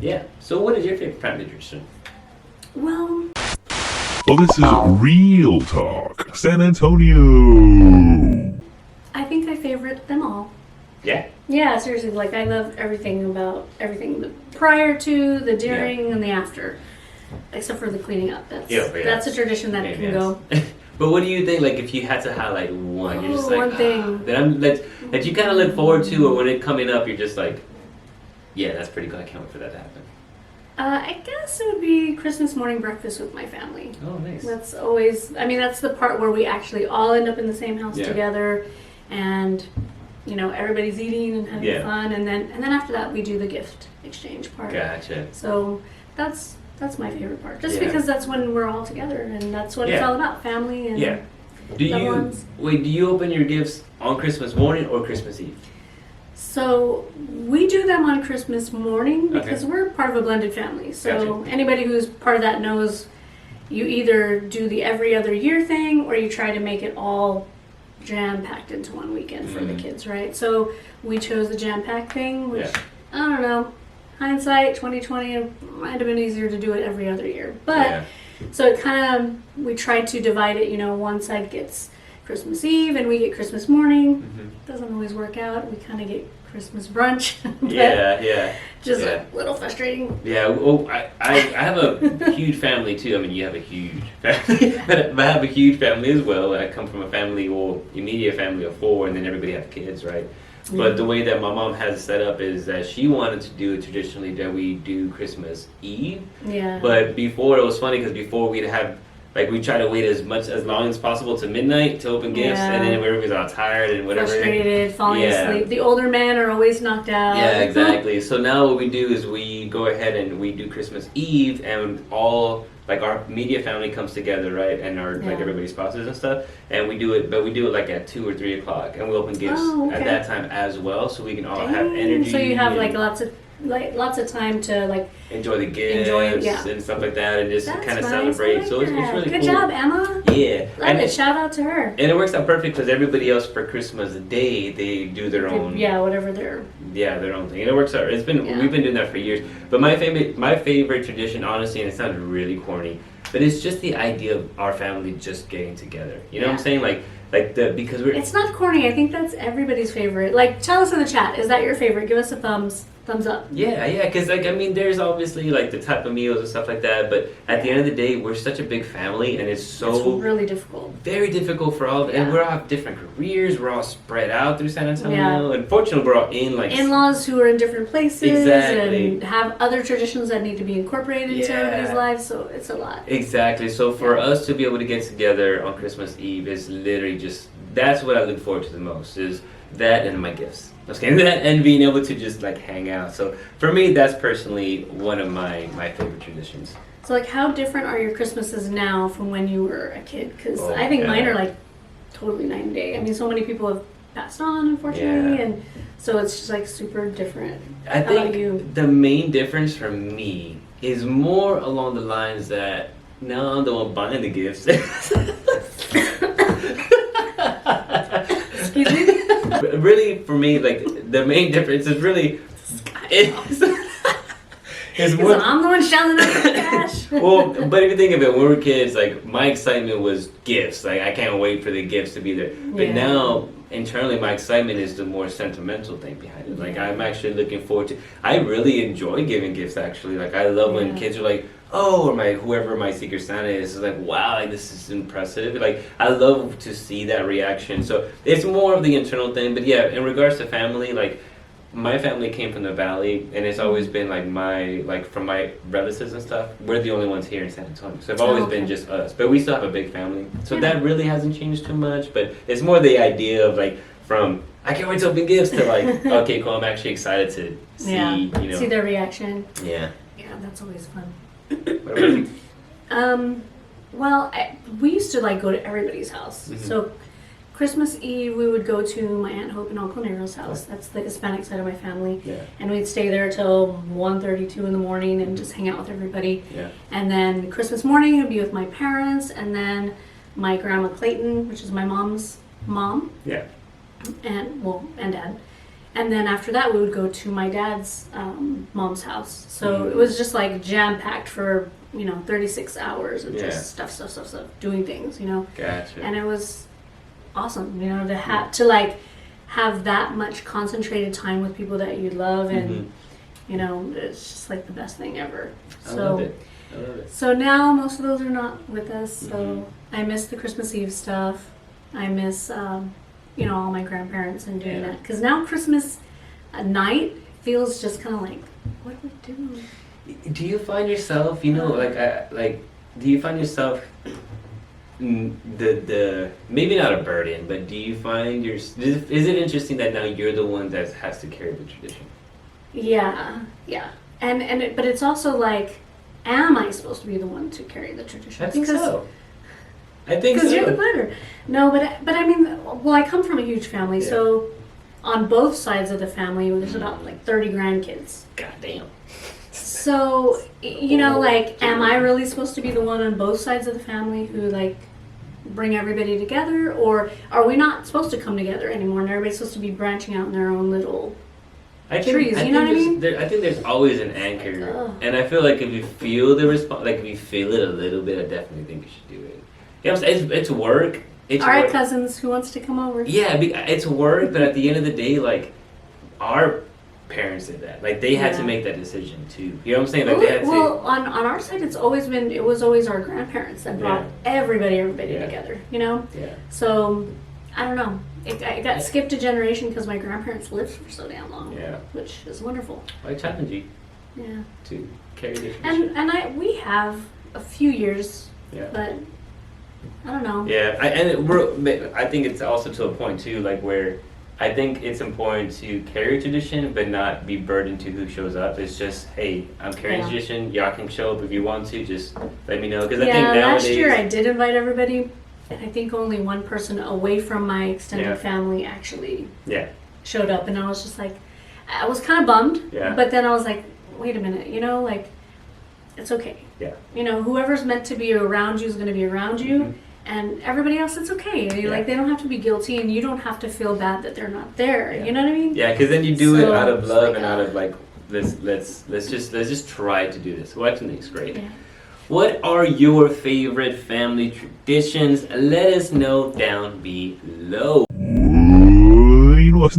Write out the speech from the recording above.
Yeah. So what is your favorite family tradition? Well, This is Real Talk, San Antonio. I think I favorite them all. Yeah. Yeah, seriously, like I love everything about everything the prior to, the during, and the after. Except for the cleaning up. That's a tradition that can go. But what do you think, like, if you had to highlight one, you're just like, one thing that you kind of look forward to, or when it's coming up, you're just like, yeah, that's pretty good. I can't wait for that to happen. I guess it would be Christmas morning breakfast with my family. Oh, nice. That's always, that's the part where we actually all end up in the same house together, and everybody's eating and having fun, and then after that we do the gift exchange part. Gotcha. So that's my favorite part, just because that's when we're all together, and that's what it's all about, family and loved ones. Do you open your gifts on Christmas morning or Christmas Eve? So we do them on Christmas morning because we're part of a blended family. So anybody who's part of that knows you either do the every other year thing or you try to make it all jam-packed into one weekend for the kids, right? So we chose the jam-packed thing, which, I don't know, hindsight, 2020, it might have been easier to do it every other year. But, so it kind of, we tried to divide it, one side gets Christmas Eve and we get Christmas morning. Doesn't always work out. We kind of get Christmas brunch. Just a little frustrating. Yeah, well, I have a huge family too. I mean, you have a huge family, but I have a huge family as well. I come from a family, immediate family of 4, and then everybody has kids, right? But the way that my mom has it set up is that she wanted to do it traditionally that we do Christmas Eve. Yeah. But before, it was funny because before we'd have, we try to wait as long as possible to midnight to open gifts, and then everybody's all tired and whatever. Frustrated, falling asleep. The older men are always knocked out. Yeah, exactly. So now what we do is we go ahead and we do Christmas Eve, and all our immediate family comes together, right? And our everybody's spouses and stuff, and we do it at 2 or 3 o'clock, and we open gifts at that time as well, so we can all have energy. So you have lots of time to enjoy the gifts and stuff like that, and just kind of celebrate. So it's really cool. Good job, Emma. Yeah, and shout out to her. And it works out perfect because everybody else for Christmas Day they do their own whatever their own thing, and it works out. We've been doing that for years. But my favorite tradition, honestly, and it sounds really corny, but it's just the idea of our family just getting together. You know what I'm saying? Because it's not corny. I think that's everybody's favorite. Tell us in the chat, is that your favorite? Give us a thumbs up. Yeah, because there's obviously the type of meals and stuff like that, but at the end of the day, we're such a big family, and it's really difficult. Very difficult for all, and we all have different careers. We're all spread out through San Antonio, and fortunately, we're all in in-laws who are in different places and have other traditions that need to be incorporated into everybody's lives. So it's a lot. Exactly. So for us to be able to get together on Christmas Eve is literally that's what I look forward to the most, is that and my gifts. Okay, and being able to just hang out. So for me, that's personally one of my favorite traditions. So how different are your Christmases now from when you were a kid? Because I think mine are totally night and day. I mean, so many people have passed on, unfortunately, and so it's just super different. I think the main difference for me is more along the lines that now I'm the one buying the gifts. Excuse me? Really, for me, the main difference is really is more. I'm the one shelling out the cash. Well, but if you think of it, when we were kids, my excitement was gifts. I can't wait for the gifts to be there. But now, internally, my excitement is the more sentimental thing behind it. I'm actually looking forward to. I really enjoy giving gifts. Actually, I love when kids are or whoever my Secret Santa is wow, this is impressive. I love to see that reaction. So it's more of the internal thing. But yeah, in regards to family, my family came from the valley, and it's always been from my relatives and stuff. We're the only ones here in San Antonio, so it's always been just us. But we still have a big family, so that really hasn't changed too much. But it's more the idea of from I can't wait to open gifts to okay, cool. I'm actually excited to see see their reaction. Yeah, that's always fun. What about you? Well, we used to go to everybody's house. So Christmas Eve, we would go to my Aunt Hope and Uncle Nero's house. That's the Hispanic side of my family. Yeah. And we'd stay there till 1:30, 2 in the morning and just hang out with everybody. Yeah. And then Christmas morning, it would be with my parents, and then my grandma Clayton, which is my mom's mom. Yeah. And dad. And then after that, we would go to my dad's mom's house. So it was just like jam packed for 36 hours of just stuff, doing things, Gotcha. And it was awesome, to have that much concentrated time with people that you love, and it's just like the best thing ever. I love it. So now most of those are not with us. So I miss the Christmas Eve stuff. I miss all my grandparents and doing that, because now Christmas night feels just kind of like, what do we do? Do you find yourself, do you find yourself the maybe not a burden, but do you find is it interesting that now you're the one that has to carry the tradition? Yeah, but it's also like, am I supposed to be the one to carry the tradition? I think so. Because you're the planner. No, but I mean, well, I come from a huge family, so on both sides of the family, there's about like 30 grandkids. God damn. So, am I really supposed to be the one on both sides of the family who bring everybody together, or are we not supposed to come together anymore and everybody's supposed to be branching out in their own little trees? You know what I mean? I think there's always an anchor, and I feel like if you feel the if you feel it a little bit, I definitely think you should do it. You know what I'm saying? It's work. All right, cousins, who wants to come over? Yeah, it's work, but at the end of the day, our parents did that. They had to make that decision too. You know what I'm saying? They had to. Well, on our side, it was always our grandparents that brought everybody together. Yeah. So I don't know. It got skipped a generation because my grandparents lived for so damn long. Yeah. Which is wonderful. I challenge you. Yeah. To carry the tradition. And we have a few years. Yeah. But I don't know. Yeah, I think it's also to a point too, where I think it's important to carry tradition, but not be burdened to who shows up. It's just, hey, I'm carrying tradition. Y'all can show up if you want to. Just let me know, because I think nowadays. Last year I did invite everybody, and I think only one person away from my extended family actually showed up, and I was just like, I was kind of bummed. Yeah. But then I was like, wait a minute, it's okay. Yeah. Whoever's meant to be around you is going to be around you, and everybody else, it's okay. They don't have to be guilty, and you don't have to feel bad that they're not there. Yeah. You know what I mean? Yeah, because then you do it out of love and out of let's just try to do this. Well, I think it's great. Yeah. What are your favorite family traditions? Let us know down below. Leave us